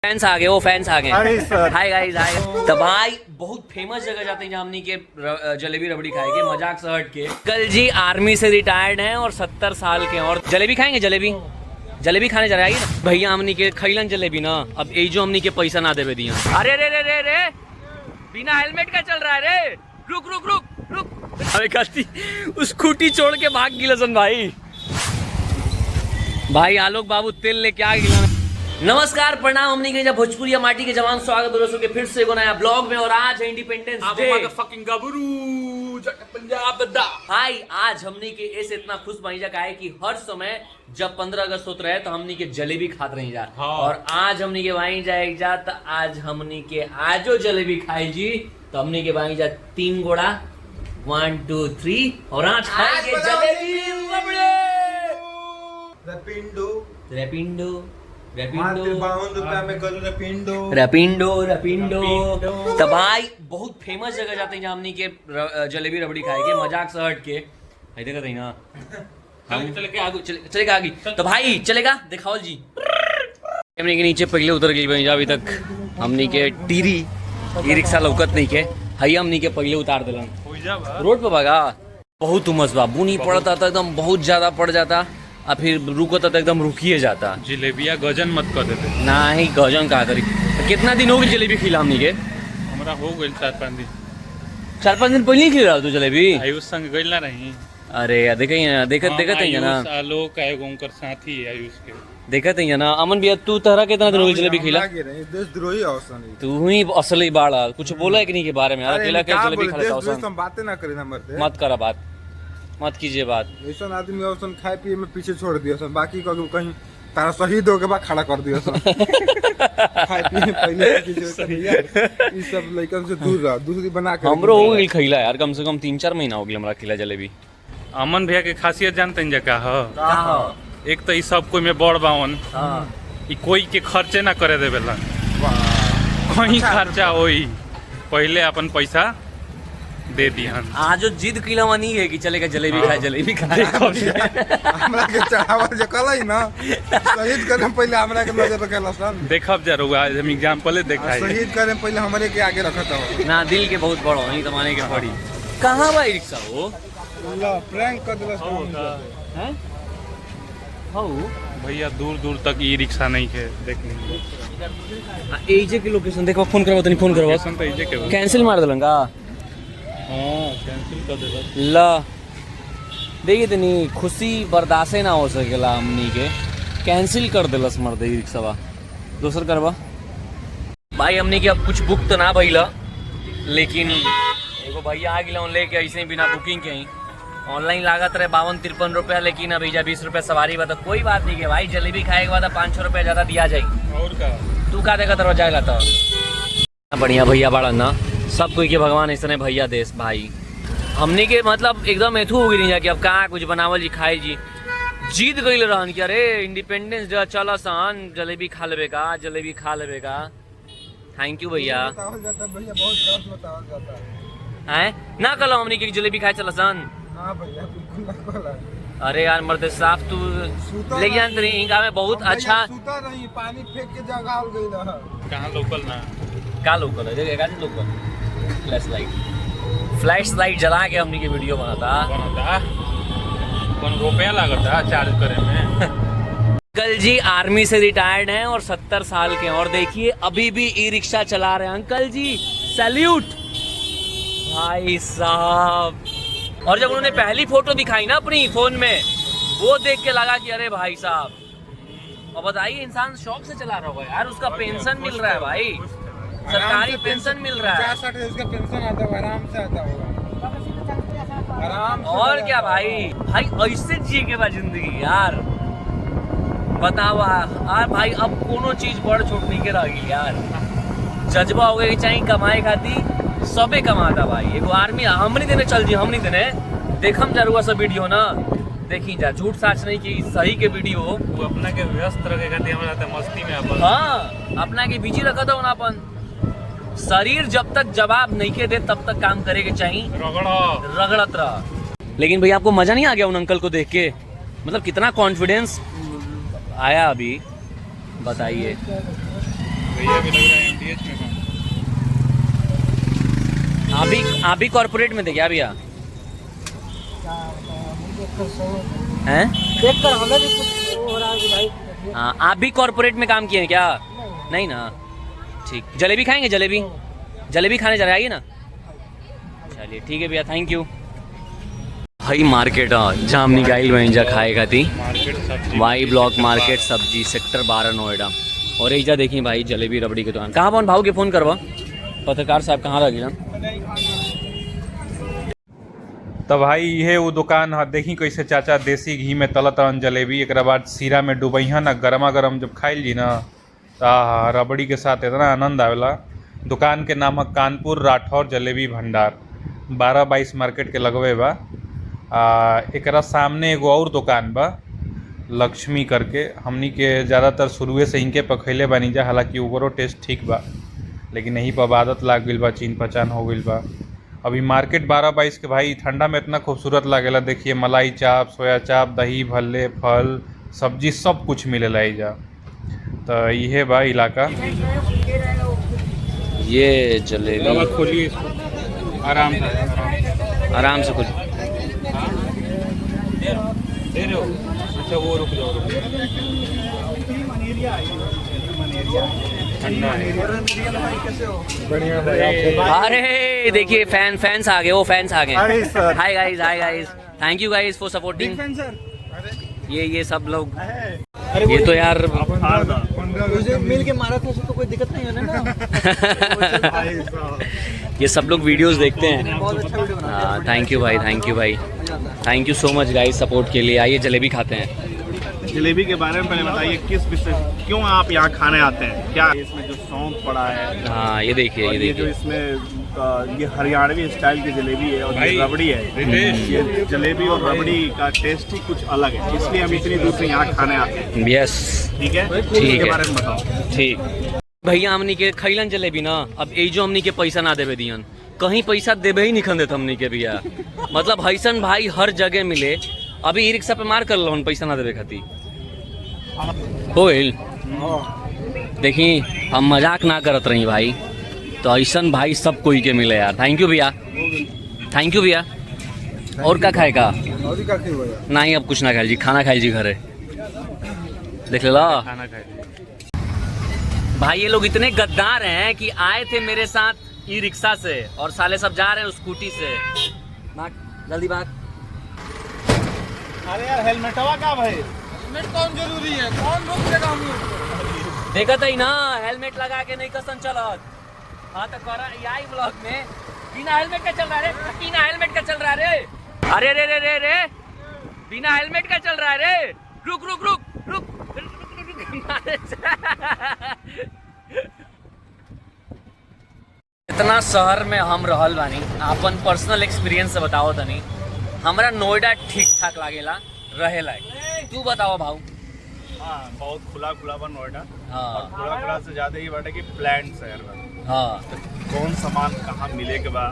Fans आ गए, वो fans आ गए। हाय गाइस, हाय। तो भाई बहुत फेमस जगह जाते हैं जहाँ हमनी के जलेबी रबड़ी खाएंगे, मजाक से हट के। कल जी आर्मी से रिटायर्ड हैं और 70 साल के हैं और जलेबी खाएंगे। जलेबी खाने जा रहे हैं भैया। हमनी के खैलन जलेबी ना, अब ये जो हमनी के पैसा ना देवे दिया। अरे रे रे रे रे बिना हेलमेट का चल रहा है रे। रुक रुक रुक रुक। अरे गलती स्कूटी छोड़ के भाग गिलसन भाई आलोक बाबू तेल लेके आ गिला। नमस्कार, प्रणाम। हमने के भोजपुरिया माटी के जवान, स्वागत दोस्तों के फिर से एक नया ब्लॉग में। और आज है इंडिपेंडेंस डे। पंजाब भाई आज हमने के ऐसे इतना खुश बनी जा है कि हर समय जब 15 अगस्त होता रहे तो हमनी के जलेबी खाते रही जा। हाँ। और आज हमनी के वहीं जाए जा तो आज हमनी के आजो जलेबी खाई जी। तो हमनी के वहीं जा 3 गोड़ा 1 2 3 और आज खाएंगे जलेबी रपिंडो। तो भाई बहुत फेमस जगह जाते हैं जहाँ हमनी के जलेबी रबड़ी खाएंगे, मजाक से हट के। देखा था ना चलेगा आगे। तो भाई चलेगा दिखाओ जी। कैमरे के नीचे पहले उतर गई अभी तक हमनी के टीरी ई रिक्शा लौकत नहीं के। हई हमनी के पहले उतार दिलन रोड पे भागा। बहुत उमस बा, बुनी पड़ता था एकदम, बहुत ज्यादा पड़ जाता और फिर रुको तो एकदम रुकिए जाता। जलेबिया गजन मत कर देते ना ही गजन का करी। कितना दिन हो गई जलेबी खिला हमनी के? हमारा हो गई 4-5 दिन। 4-5 दिन पहले ही खिला तू जलेबी? आयुष संग गइल ना रही। अरे देखत ही ना आलोक आएगो उनकर साथी है आयुष के। देखत ही ना अमन भैया, तू तरह कितना दिन हो गई जलेबी खिला? देशद्रोही औसन तू ही असली बाड़ा। कुछ बोला है कि नहीं के बारे में? अकेला के जलेबी खाता औसन हम बातें ना करें ना मरते। मत करा बात, मत कीजिए बात। ऐसा आदमी औसन खाए पिए में पीछे छोड़ दिया सन, बाकी कहीं तारा शहीद हो के बाद खड़ा कर दिया सन। खाए पिए पहले ई सब लइकन से दूर रह, दूसरी बना के। हमरो हो गई खिला यार, कम से कम 3-4 महीना हो गया हमरा खिला जलेबी। अमन भैया के खासियत जानते हैं का ह? एक तो ई सब कोई में बड़ बावन, ई कोई के खर्चे ना करे देवेला। कहीं खर्चा होई पहले अपन पैसा दे दिहन। आज जिद किला नहीं है कि चलेगा जलेबी खाए, जलेबी खाए। हमरा के चावल जे कलाई ना शहीद करे पहले हमरा के नजर रखेला सन। देखब जरूर आज हम एग्जांपल देखाई। शहीद करे पहले हमरे के आगे रखत हो ना। दिल के बहुत बड़ो नहीं तो माने के पड़ी। कहां बा रिक्शा हो? ला प्रैंक कर देला हैं? हाउ भैया दूर दूर तक ई रिक्शा नहीं है देखने। एजे के लोकेशन देखो, फोन करवा तनी, फोन करवा। लोकेशन तो एजे के कैंसिल मार देलंगा। हां कैंसिल कर देला। ला देखिए तनी खुशी बर्दाश्त ना हो सकेला हमनी के, कैंसिल कर देलस मर दे रिक्शावा। दोसर करवा भाई। हमनी के अब कुछ बुक तो ना भइला, लेकिन एगो भैया आ गिला लेके ऐसे ही बिना बुकिंग के ही। ऑनलाइन लागत रहे 52-53 रुपया, लेकिन अब 20 रुपया सवारी बता। कोई बात नहीं के भाई, जलेबी खाए के बाद 500 रुपया ज्यादा दिया जाएगी। और का तू का देखा तरह जाएगा तो बढ़िया भैया बाड़ा ना। सब कोई के भगवान ऐसे भैया देश भाई। हमने के मतलब एकदम एथू हो गई नहीं जाके अब कहाँ कुछ बनावल जी खाए जी। जीत गई रहन कि अरे इंडिपेंडेंस डे चल सन जलेबी खा लेबे का, जलेबी खा लेबे का। थैंक यू भैया। हैं ना कल हमने के जलेबी खाए चल सन। अरे यार मर्द साफ तू लेके जान रही इनका में बहुत अच्छा सूता नहीं, पानी फेंक के जगह हो गई ना। कहां लोकल ना का लोकल है? देखा नहीं लोकल फ्लैश लाइट जला के हमने की वीडियो बनाता। कौन रुपया लगता चार्ज करे में? अंकल जी आर्मी से रिटायर्ड हैं और 70 साल के हैं और देखिए अभी भी ई रिक्शा चला रहे हैं। अंकल जी सैल्यूट भाई साहब। और जब उन्होंने पहली फोटो दिखाई ना अपनी फोन में, वो देख के लगा कि अरे भाई साहब। और बताइए इंसान शौक से चला रहा होगा यार, उसका पेंशन मिल रहा है भाई, सरकारी पेंशन मिल रहा है। 50-60 उसका पेंशन आता है, आराम से आता होगा आराम से। और क्या भाई ऐसे जिए के बाद जिंदगी यार बतावा। यार भाई अब कोनो चीज बड़ छोट नहीं के रही यार। जज्बा हो गया कि चाहे कमाए खाती सबे कमाता भाई। एगो आर्मी हमनी देने चल जी, हमनी देने देखम जरूर सब वीडियो ना देखी जा। झूठ साच नहीं कि सही के वीडियो वो अपना के व्यस्त रखे खातिर हमरा त मस्ती में अपन। हाँ अपना के बिजी रखा था अपन। शरीर जब तक जवाब नहीं के दे तब तक काम करे के चाहिए, रगड़त रहा। लेकिन भैया आपको मजा नहीं आ गया उन अंकल को देख के? मतलब कितना कॉन्फिडेंस आया अभी बताइए। अभी लग रहा है MDH में हूँ। आप भी कॉर्पोरेट में थे क्या भैया? हैं? देख कर हमें भी कुछ हो रहा है कि भाई हाँ, आप भी कॉर्पोरेट में काम किए हैं क्या? नहीं ना, ठीक। जलेबी खाएंगे? जलेबी खाने चले आइए ना। चलिए ठीक है भैया, थैंक यू। भाई मार्केट जामनी गाइल वहीं खाएगा थी मार्केट सब्जी वाई ब्लॉक मार्केट सब्जी सेक्टर 12 नोएडा। और एजा देखिए भाई जलेबी रबड़ी की दुकान। कहाँ पहुँच भाव के फ़ोन करवा पत्रकार साहब कहाँ लगी ना। तो भाई ये वो दुकान है, देखी कैसे चाचा देसी घी में तलत रहन जलेबी, एक बाद सीरा में डुबैया ना गरमा गरम जब खाइल जी ना तो रबड़ी के साथ इतना आनंद आवेला। दुकान के नाम है कानपुर राठौर जलेबी भंडार, 12-22 मार्केट के लगवे बा। एकरा सामने एगो और दुकान बा लक्ष्मी करके, हमनी के ज़्यादातर शुरुए से इनके पखैले बानी जा, हालांकि ओकरो टेस्ट ठीक बा लेकिन यहीं पर आदत लाग गई बा, चीन पहचान हो गई बा। अभी मार्केट 12-22 के भाई ठंडा में इतना खूबसूरत लागेला। देखिए मलाई चाप, सोया चाप, दही भल्ले, फल सब्जी सब कुछ मिलेला एजा। तो यह बा इलाका। ये जलेबी खोलिए इसको आराम से कुछ दे रहे हो। अच्छा वो रुक जाओ ठंडा है। अरे देखिए फैंस आ गए, वो फैंस आ गए। अरे sir. Hi guys thank you guys for supporting. ये सब लोग, ये तो यार मिल के मारा था तो कोई दिक्कत नहीं है ना। ये सब लोग वीडियोस देखते हैं। बहुत अच्छा वीडियो बना हाँ थैंक यू भाई, thank you so much guys support के लिए। आइए जलेबी खाते हैं। जलेबी के बारे में पहले बताइए, किस विषय, क्यों आप यहाँ खाने आते हैं? क्या इसमें जो सौंफ पड़ा है, हाँ ये देखिए, और ये जो इसमें ये हरियाणवी स्टाइल की जलेबी है और ये रबड़ी है। ये जलेबी और रबड़ी का टेस्ट ही कुछ अलग है, इसलिए हम इतनी दूर से यहाँ खाने आते हैं। यस ठीक है, ठीक इसके है। बारे में बताओ। ठीक भैया, हमनी के खैलन जलेबी ना, अब ए जो हमनी के पैसा ना देवे दियन, कहीं पैसा देवे ही नहीं देत हमनी के भैया। मतलब हैसन भाई हर जगह मिले। अभी ई रिक्शा पे मार कर लो पैसा ना देवे खाती होइल। देखी हम मजाक ना करत रही भाई, तो ऐसन भाई सब कोई के मिले यार। थैंक यू भैया, थैंक यू भैया। और क्या खाएगा? और ही का खेल भैया। नहीं अब कुछ ना खाए जी, खाना खाए जी घरे। देख ला खाना खाए। भाई ये लोग इतने गद्दार हैं कि आए थे मेरे साथ ई रिक्शा से और साले सब जा रहे हैं स्कूटी से। भाग जल्दी भाग। अरे यार हेलमेट हवा का भाई, हेलमेट कौन जरूरी है? कौन रोक देगा हमें? देखा था ही ना, हेलमेट लगा के नहीं कसन चलत। हाँ तो करा यही ब्लॉग में बिना हेलमेट का चल रहा है रे, बिना हेलमेट का चल रहा है रे। अरे रे रे रे रे, बिना हेलमेट का चल रहा है रे। रुक रुक रुक रुक, इतना शहर में हम रहल बानी, अपन पर्सनल एक्सपीरियंस से बताओ तनी। हमरा नोएडा ठीक ठाक लागेला रहेला। तू बताओ भाऊ। हाँ बहुत खुला बा नोएडा। हाँ और खुला से ज्यादा ही बाटे कि प्लान शहर बा। हाँ कौन सामान कहाँ मिले के बा,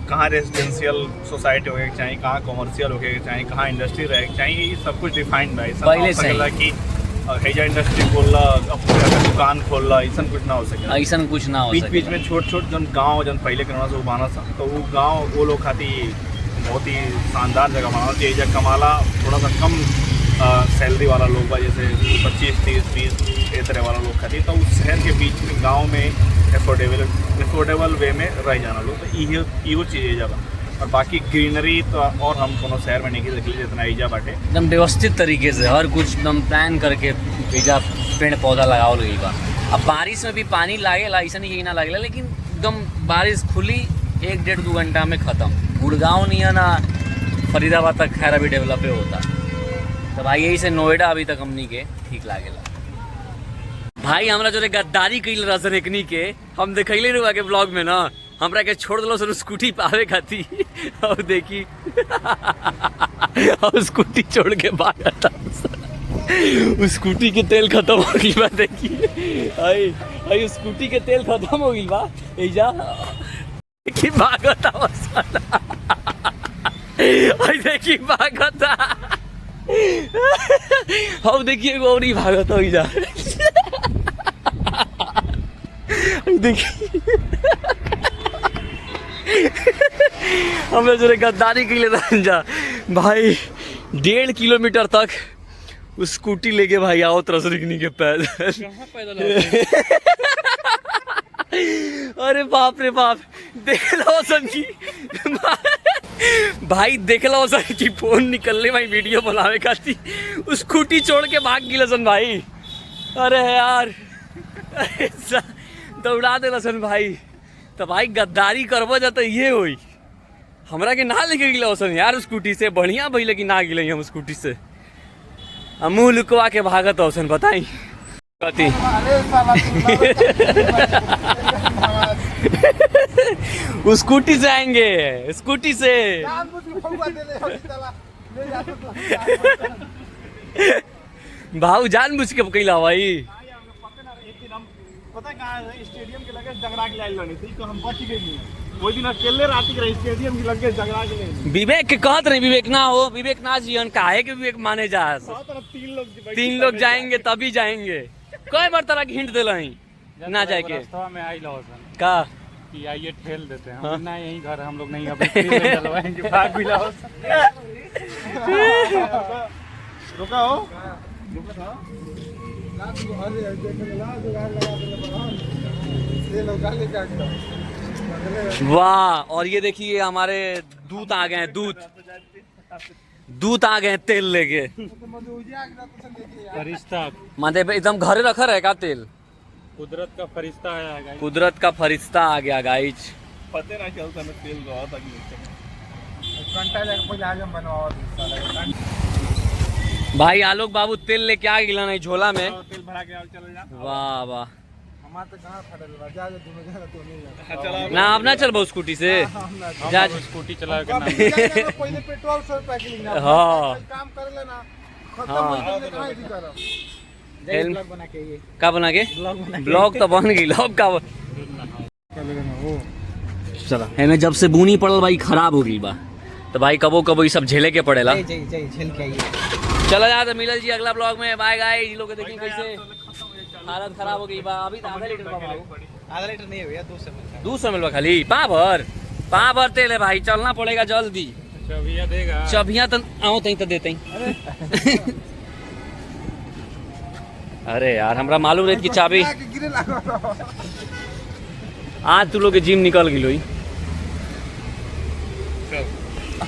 कहाँ रेजिडेंशियल सोसाइटी होके चाहिए, कहाँ कमर्शियल होके चाहिए, कहाँ इंडस्ट्री रहे चाहिए, ये सब कुछ डिफाइंड बा। ऐसा पहले ना हो से ही। सकेला कि हैजा इंडस्ट्री खोलला, अपने दुकान खोलला, ऐसा कुछ ना हो सकेला। ऐसा कुछ ना हो बीच सके। बीच में छोट जन गांव जन पहले के से उबाना सा, तो वो गांव वो लोग खातिर बहुत ही शानदार जगह माना चाहिए। जब कमाला थोड़ा सा कम सैलरी वाला लोग बा, जैसे 25, 30, 20 इस तरह वाला लोग खातिर, तो उस शहर के बीच में गांव में एफोर्डेबल वे में रह जाना लोग, तो इहो चीज़ एजा बा। और बाकी ग्रीनरी तो और हम कोनो शहर में नहीं देखली जितना एजा बाटे। एकदम व्यवस्थित तरीके से हर कुछ एकदम प्लान करके एजा पेड़ पौधा लगावल गई बा। अब बारिश में भी पानी लागेला, ऐसा नहीं ना लागेला, लेकिन एकदम बारिश खुली 1-1.5-2 घंटा में ख़त्म। गुड़गांव नहीं है ना फरीदाबाद तक खैर अभी डेवलप होता। तो भाई यही से नोएडा अभी तक हमनी के ठीक लागेला। भाई हमरा जो गद्दारी कइल रसन एकनी के हम देखैले रुआ के ब्लॉग में ना, हमरा के छोड़ दिलो सर स्कूटी पावे खाती और देखी और स्कूटी छोड़ के भागा था। उस स्कूटी के तेल खत्म हो गई बा। देखिए आई स्कूटी के तेल खत्म हो गई बा। एजा देखी भागा था देखी भागा था। अब देखिए गौरी भागा था। देखी हमने जो गद्दारी के लिए जा भाई 1.5 किलोमीटर तक उस स्कूटी लेके भाई आओ तरसरिकनी के पैदल अरे बाप रे बाप देख लो सन की भाई देख लो सन की फोन निकलने भाई वीडियो बनावे खाती स्कूटी छोड़ के भाग गिला सन भाई। अरे यार दौड़ा दे लसन भाई। तो भाई गद्दारी करबो जाता ये होई हमरा के ना लेके गिला सन यार स्कूटी से। बढ़िया भाई लेकिन ना गिले हम स्कूटी से मुँह लुकवा के भागत औसन बताई कथी स्कूटी से आएंगे स्कूटी से भाऊ जानबूझ के कैला भाई। पता कहाँ स्टेडियम के लगे झगड़ा के लाइल बनी थी तो हम बच गए। वो दिन अकेले रात के स्टेडियम के लगे झगड़ा के लिए विवेक के कहत नहीं विवेक ना हो विवेक ना जीवन काहे के विवेक माने जा 3 लोग जाएंगे तभी जाएंगे। कई बार तरह हिंट दिला ना जाए के में आई का कि आइए ठेल देते हैं हम ना यही घर हम लोग नहीं अभी चलवाएंगे भाग भी लाओ रुका हो वाह। और ये देखिए हमारे दूत आ गए हैं दूत आ गए हैं तेल लेके फरिश्ता माथे पे एकदम घरे रखा रहेगा तेल। कुदरत का फरिश्ता आया है गाइस। कुदरत का फरिश्ता आ गया गाइज। पता ना चलता मैं तेल रहा था घंटा जाके पहले आज हम बनवावा भाई आलोक बाबू तेल लेके आ गिला नहीं झोला में। तेल भरा के चले जा। वाह वाह हमार तो कहां फटल बा जा दोनों जा तो नहीं जा चला ना अब ना चल स्कूटी से जा स्कूटी चला के नाम पहले पेट्रोल 100 रुपया के लेना हाँ काम कर लेना खत्म हाँ। हो गया कहां थी करब हेल्म बना के ये का बना के ब्लॉग तो बन गई अब का चला हमें जब से बूनी पड़ल भाई खराब हो गई बा तो भाई कबो कबो ये सब झेले के पड़ेला। झेल के आइए। चला जा तो मिलल जी अगला ब्लॉग में। Bye guys. लोग देखिए कैसे हालत खराब हो गई बा। अभी तो आधा लीटर बा बाबू। आधा लीटर नहीं है भैया 200 ml खाली पा भर तेल है भाई। चलना पड़ेगा जल्दी। चाबियां देगा चाबियां तो आओ तई तो देते अरे यार हमरा मालूम रही कि चाबी गिरे लगा आज तू लोग के जिम निकल गई।